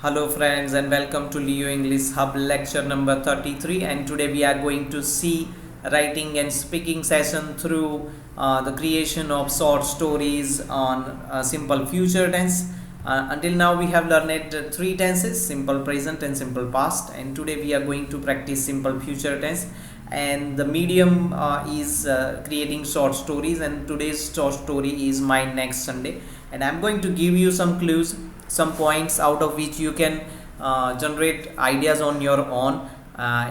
Hello friends and welcome to Leo English Hub lecture number 33, and today we are going to see writing and speaking session through the creation of short stories on simple future tense. Until now we have learned three tenses: simple present and simple past, and today we are going to practice simple future tense, and the medium is creating short stories, and today's short story is Mine Next Sunday, and I'm going to give you some clues, some points out of which you can generate ideas on your own.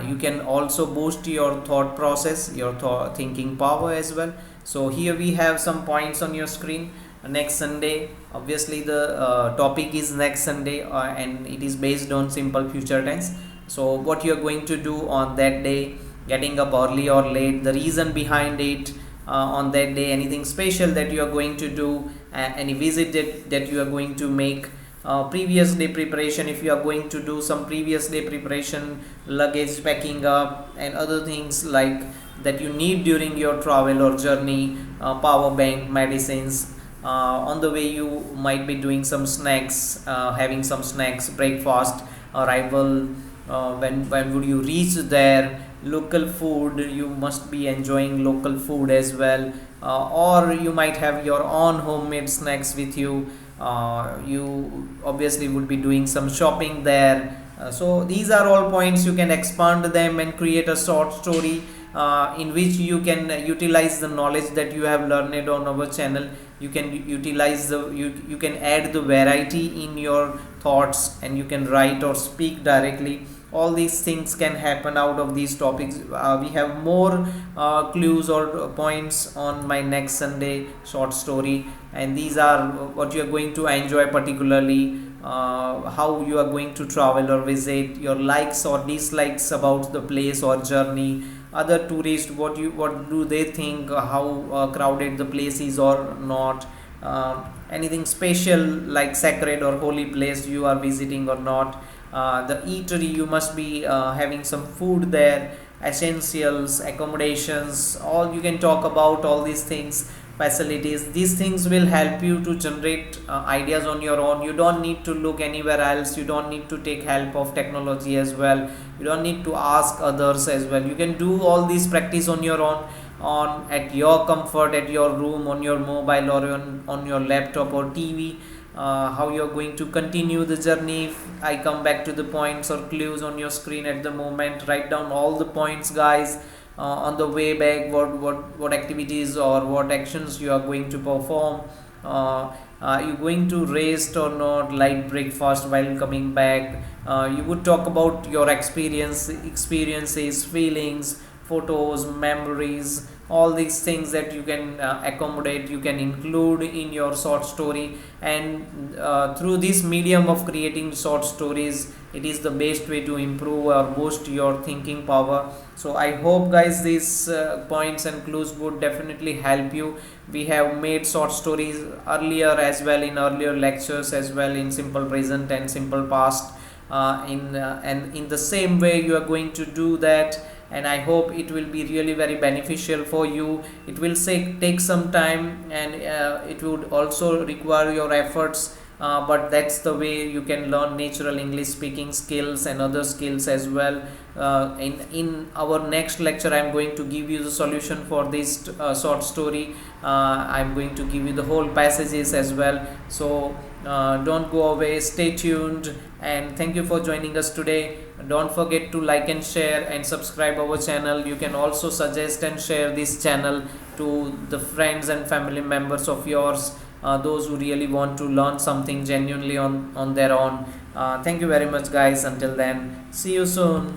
You can also boost your thought process, your thinking power as well. So here we have some points on your screen. Next Sunday, obviously the topic is next Sunday, and it is based on simple future tense. So what you are going to do on that day, getting up early or late, the reason behind it, on that day, anything special that you are going to do, any visit that you are going to make, previous day preparation, if you are going to do some previous day preparation, luggage packing up and other things like that you need during your travel or journey, power bank, medicines. On the way you might be doing some snacks, having some snacks, breakfast, arrival, when would you reach there, local food, you must be enjoying local food as well, or you might have your own homemade snacks with you. You obviously would be doing some shopping there. So these are all points, you can expand them and create a short story in which you can utilize the knowledge that you have learned on our channel. You can utilize you can add the variety in your thoughts, and you can write or speak directly. All these things can happen out of these topics. We have more clues or points on my next Sunday short story, and these are what you are going to enjoy, particularly how you are going to travel or visit, your likes or dislikes about the place or journey, other tourists, what do they think, how crowded the place is or not, anything special like sacred or holy place you are visiting or not, the eatery, you must be having some food there, essentials, accommodations, all you can talk about all these things, facilities. These things will help you to generate ideas on your own. You don't need to look anywhere else, you don't need to take help of technology as well, you don't need to ask others as well. You can do all this practice on your own, on at your comfort, at your room, on your mobile, or on your laptop or TV. How you are going to continue the journey, if I come back to the points or clues on your screen at the moment, write down all the points, guys. On the way back, what activities or what actions you are going to perform, are you going to rest or not, light breakfast while coming back. You would talk about your experiences, feelings, photos, memories, all these things that you can accommodate, you can include in your short story. And through this medium of creating short stories, it is the best way to improve or boost your thinking power. So I hope, guys, these points and clues would definitely help you. We have made short stories earlier as well, in earlier lectures as well, in simple present and simple past, and in the same way you are going to do that, and I hope it will be really very beneficial for you. It will take some time, and it would also require your efforts, but that's the way you can learn natural English speaking skills and other skills as well. In our next lecture, I'm going to give you the solution for this short story. I'm going to give you the whole passages as well. So don't go away, stay tuned, and thank you for joining us today. Don't forget to like and share and subscribe our channel. You can also suggest and share this channel to the friends and family members of yours, those who really want to learn something genuinely on their own. Thank you very much, guys. Until then, see you soon.